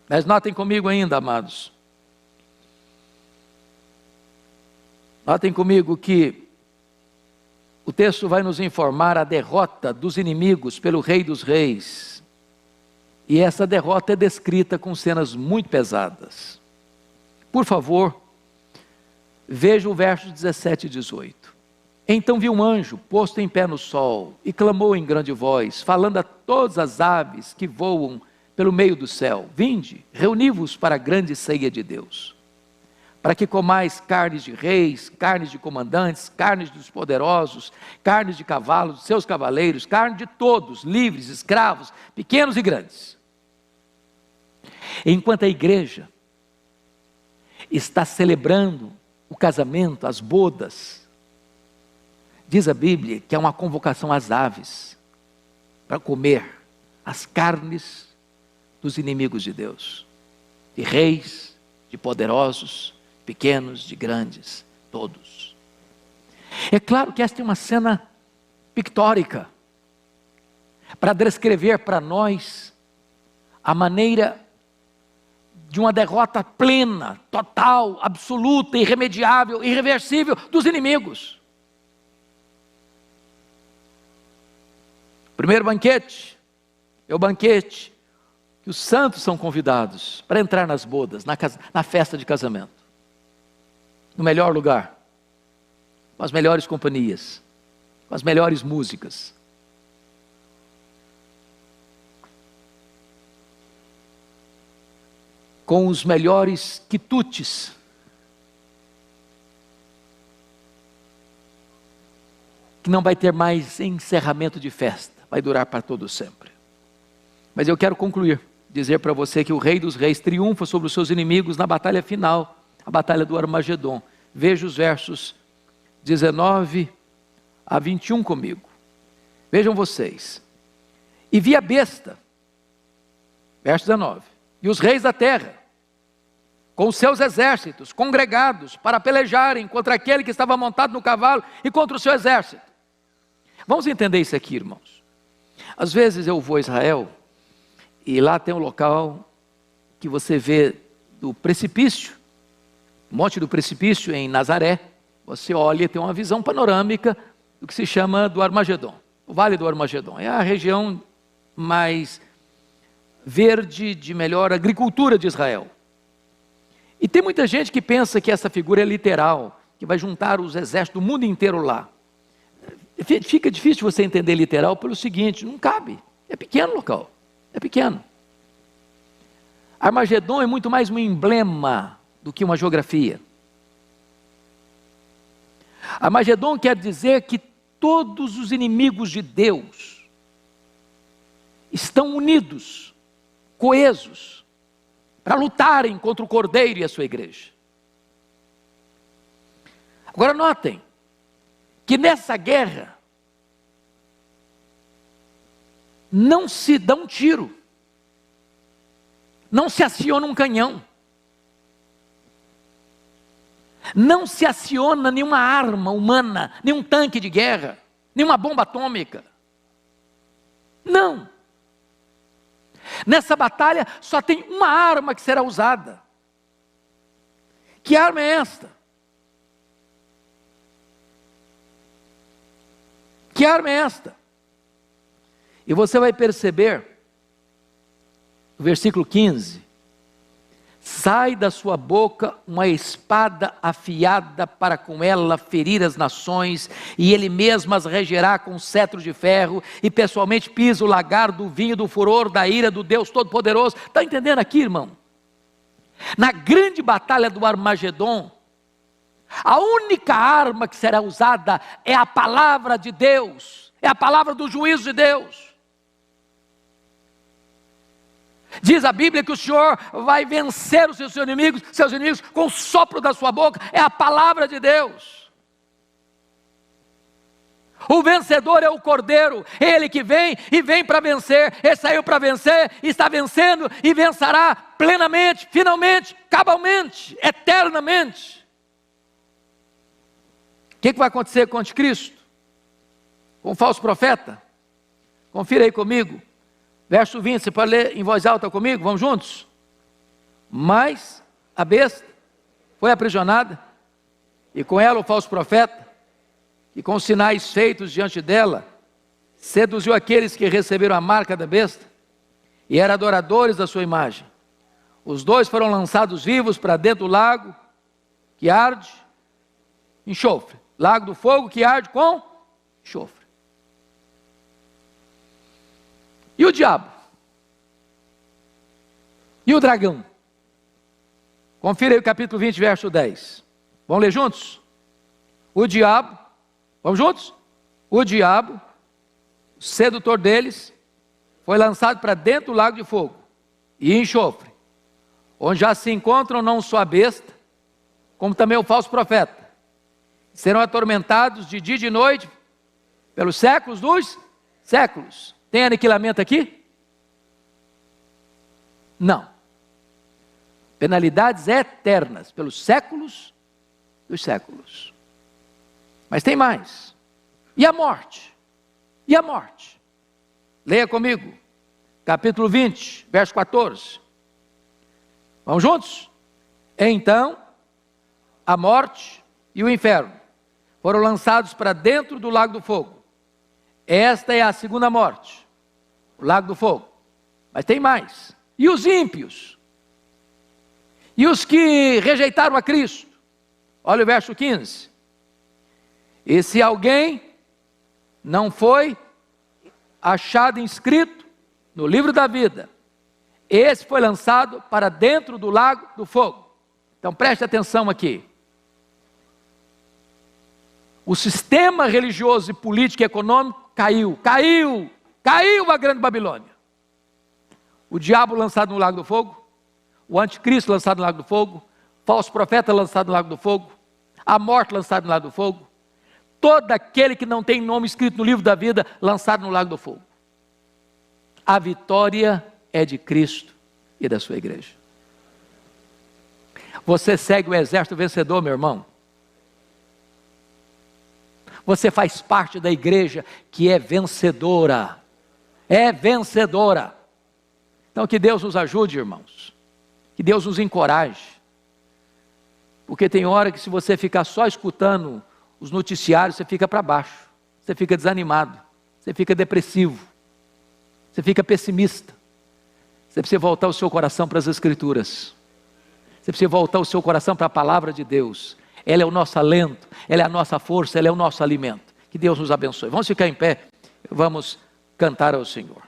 Mas notem comigo ainda, amados. Notem comigo que o texto vai nos informar a derrota dos inimigos pelo Rei dos Reis. E essa derrota é descrita com cenas muito pesadas. Por favor, veja o verso 17 e 18. Então vi um anjo posto em pé no sol e clamou em grande voz, falando a todas as aves que voam pelo meio do céu: vinde, reuni-vos para a grande ceia de Deus, para que comais carnes de reis, carnes de comandantes, carnes dos poderosos, carnes de cavalos, de seus cavaleiros, carne de todos, livres, escravos, pequenos e grandes. Enquanto a igreja está celebrando o casamento, as bodas, diz a Bíblia que é uma convocação às aves, para comer as carnes dos inimigos de Deus, de reis, de poderosos, pequenos, de grandes, todos. É claro que esta é uma cena pictórica, para descrever para nós a maneira de uma derrota plena, total, absoluta, irremediável, irreversível dos inimigos. O primeiro banquete é o banquete que os santos são convidados para entrar nas bodas, na festa de casamento. No melhor lugar, com as melhores companhias, com as melhores músicas. Com os melhores quitutes. Que não vai ter mais encerramento de festa, vai durar para todo sempre. Mas eu quero concluir, dizer para você que o Rei dos Reis triunfa sobre os seus inimigos na batalha final, a batalha do Armagedon. Veja os versos 19 a 21 comigo. Vejam vocês. E vi a besta, verso 19, e os reis da terra, com os seus exércitos, congregados para pelejarem contra aquele que estava montado no cavalo e contra o seu exército. Vamos entender isso aqui, irmãos. Às vezes eu vou a Israel, e lá tem um local que você vê do precipício, Monte do Precipício em Nazaré. Você olha e tem uma visão panorâmica do que se chama do Armagedon, o Vale do Armagedon. É a região mais verde, de melhor agricultura de Israel. E tem muita gente que pensa que essa figura é literal, que vai juntar os exércitos do mundo inteiro lá. Fica difícil você entender literal pelo seguinte: não cabe, é pequeno o local, é pequeno. Armagedon é muito mais um emblema do que uma geografia. Armagedon quer dizer que todos os inimigos de Deus estão unidos, coesos, para lutarem contra o Cordeiro e a sua igreja. Agora notem, que nessa guerra, não se dá um tiro, não se aciona um canhão, não se aciona nenhuma arma humana, nenhum tanque de guerra, nenhuma bomba atômica. Não. Nessa batalha só tem uma arma que será usada. Que arma é esta? Que arma é esta? E você vai perceber, no versículo 15, sai da sua boca uma espada afiada para com ela ferir as nações, e ele mesmo as regerá com cetro de ferro, e pessoalmente pisa o lagar do vinho do furor da ira do Deus Todo-Poderoso. Está entendendo aqui, irmão? Na grande batalha do Armagedon, a única arma que será usada é a palavra de Deus, é a palavra do juízo de Deus. Diz a Bíblia que o Senhor vai vencer os seus inimigos com o sopro da sua boca, é a palavra de Deus. O vencedor é o Cordeiro, ele que vem e vem para vencer, ele saiu para vencer, está vencendo e vencerá plenamente, finalmente, cabalmente, eternamente. O que vai acontecer com o anticristo? Com o falso profeta? Confira aí comigo. Verso 20, você pode ler em voz alta comigo? Vamos juntos? Mas a besta foi aprisionada, e com ela o falso profeta, e com os sinais feitos diante dela, seduziu aqueles que receberam a marca da besta, e eram adoradores da sua imagem. Os dois foram lançados vivos para dentro do lago, que arde enxofre. Lago do fogo que arde com enxofre. E o diabo? E o dragão? Confira aí o capítulo 20, verso 10. Vamos ler juntos? O diabo, vamos juntos? O diabo, o sedutor deles, foi lançado para dentro do lago de fogo e enxofre, onde já se encontram não só a besta, como também o falso profeta. Serão atormentados de dia e de noite, pelos séculos dos séculos. Tem aniquilamento aqui? Não. Penalidades eternas, pelos séculos dos séculos. Mas tem mais. E a morte? E a morte? Leia comigo, capítulo 20, verso 14. Vamos juntos? Então, a morte e o inferno foram lançados para dentro do lago do fogo. Esta é a segunda morte, o lago do fogo. Mas tem mais. E os ímpios? E os que rejeitaram a Cristo? Olha o verso 15. E se alguém não foi achado inscrito no livro da vida, esse foi lançado para dentro do lago do fogo. Então preste atenção aqui. O sistema religioso e político e econômico caiu a grande Babilônia. O diabo lançado no lago do fogo, o anticristo lançado no lago do fogo, falso profeta lançado no lago do fogo, a morte lançada no lago do fogo, todo aquele que não tem nome escrito no livro da vida lançado no lago do fogo. A vitória é de Cristo e da sua igreja. Você segue o exército vencedor, meu irmão. Você faz parte da igreja que é vencedora. É vencedora. Então que Deus nos ajude, irmãos. Que Deus nos encoraje. Porque tem hora que se você ficar só escutando os noticiários, você fica para baixo. Você fica desanimado. Você fica depressivo. Você fica pessimista. Você precisa voltar o seu coração para as Escrituras. Você precisa voltar o seu coração para a palavra de Deus. Ela é o nosso alento, ela é a nossa força, ela é o nosso alimento. Que Deus nos abençoe. Vamos ficar em pé, vamos cantar ao Senhor.